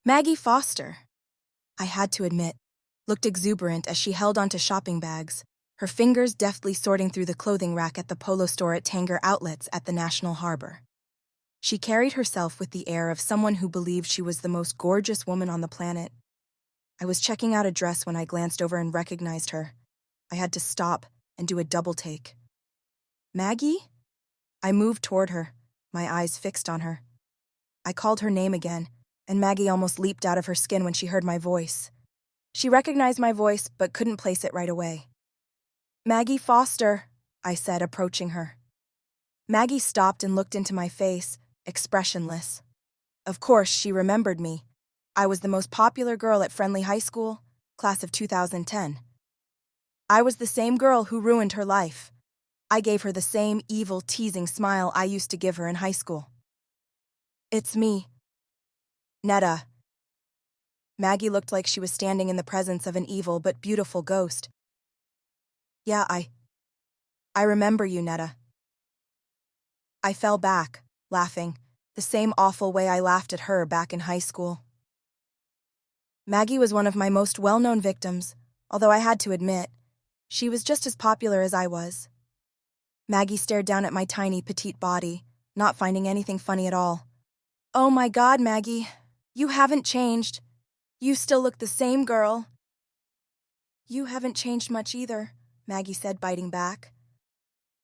Maggie Foster, I had to admit, looked exuberant as she held onto shopping bags, her fingers deftly sorting through the clothing rack at the polo store at Tanger Outlets at the National Harbor. She carried herself with the air of someone who believed she was the most gorgeous woman on the planet. I was checking out a dress when I glanced over and recognized her. I had to stop and do a double take. Maggie? I moved toward her, my eyes fixed on her. I called her name again, and Maggie almost leaped out of her skin when she heard my voice. She recognized my voice but couldn't place it right away. Maggie Foster, I said, approaching her. Maggie stopped and looked into my face, expressionless. Of course, she remembered me. I was the most popular girl at Friendly High School, class of 2010. I was the same girl who ruined her life. I gave her the same evil, teasing smile I used to give her in high school. It's me. Netta. Maggie looked like she was standing in the presence of an evil but beautiful ghost. Yeah, I remember you, Netta. I fell back, laughing, the same awful way I laughed at her back in high school. Maggie was one of my most well-known victims, although I had to admit, she was just as popular as I was. Maggie stared down at my tiny, petite body, not finding anything funny at all. Oh my God, Maggie, you haven't changed. You still look the same girl. You haven't changed much either, Maggie said, biting back.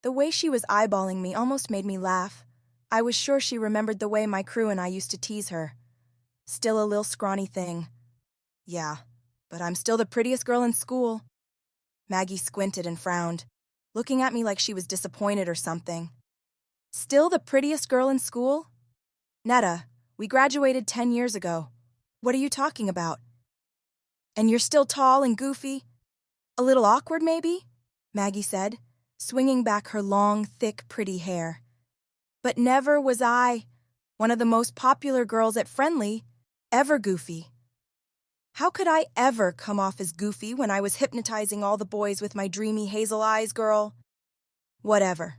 The way she was eyeballing me almost made me laugh. I was sure she remembered the way my crew and I used to tease her. Still a little scrawny thing. Yeah, but I'm still the prettiest girl in school. Maggie squinted and frowned, looking at me like she was disappointed or something. Still the prettiest girl in school? Netta, we graduated 10 years ago. What are you talking about? And you're still tall and goofy? A little awkward, maybe? Maggie said, swinging back her long, thick, pretty hair. But never was I, one of the most popular girls at Friendly, ever goofy. How could I ever come off as goofy when I was hypnotizing all the boys with my dreamy hazel eyes, girl? Whatever,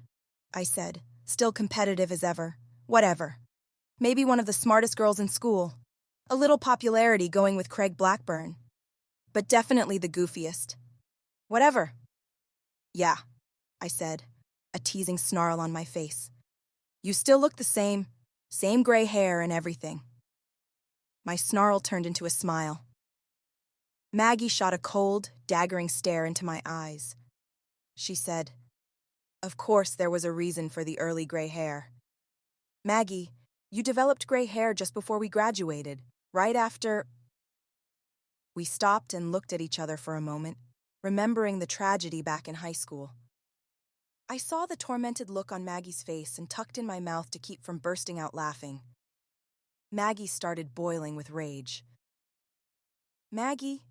I said, still competitive as ever. Whatever. Maybe one of the smartest girls in school. A little popularity going with Craig Blackburn. But definitely the goofiest. Whatever. Yeah, I said, a teasing snarl on my face. You still look the same gray hair and everything. My snarl turned into a smile. Maggie shot a cold, daggering stare into my eyes. She said, Of course there was a reason for the early gray hair. Maggie, you developed gray hair just before we graduated, right after... We stopped and looked at each other for a moment, remembering the tragedy back in high school. I saw the tormented look on Maggie's face and tucked in my mouth to keep from bursting out laughing. Maggie started boiling with rage. Maggie,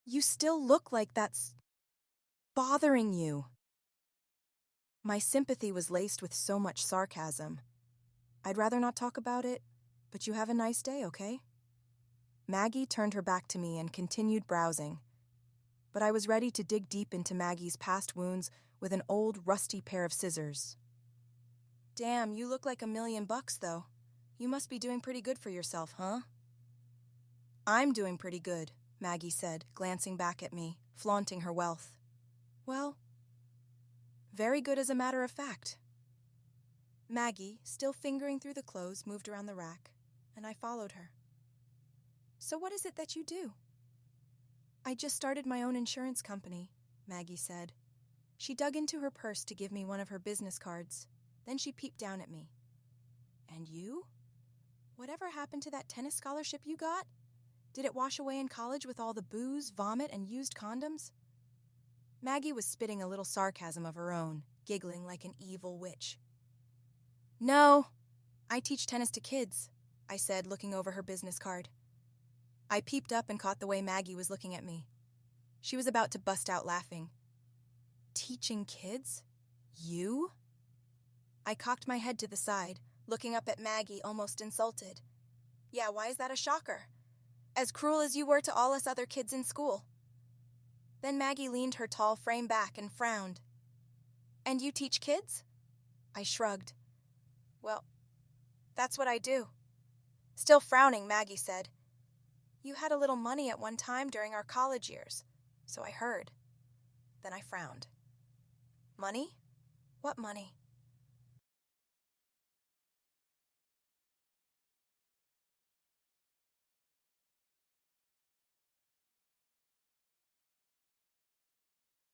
you still look like that's bothering you. My sympathy was laced with so much sarcasm. I'd rather not talk about it, but you have a nice day, okay? Maggie turned her back to me and continued browsing. But I was ready to dig deep into Maggie's past wounds with an old, rusty pair of scissors. Damn, you look like $1,000,000, though. You must be doing pretty good for yourself, huh? I'm doing pretty good, Maggie said, glancing back at me, flaunting her wealth. Well, very good as a matter of fact. Maggie, still fingering through the clothes, moved around the rack, and I followed her. So what is it that you do? I just started my own insurance company, Maggie said. She dug into her purse to give me one of her business cards. Then she peeped down at me. And you? Whatever happened to that tennis scholarship you got? Did it wash away in college with all the booze, vomit, and used condoms? Maggie was spitting a little sarcasm of her own, giggling like an evil witch. No, I teach tennis to kids, I said, looking over her business card. I peeped up and caught the way Maggie was looking at me. She was about to bust out laughing. Teaching kids? You? I cocked my head to the side, looking up at Maggie, almost insulted. Yeah, why is that a shocker? As cruel as you were to all us other kids in school. Then Maggie leaned her tall frame back and frowned. And you teach kids? I shrugged. Well, that's what I do. Still frowning, Maggie said. You had a little money at one time during our college years, so I heard. Then I frowned. Money? What money?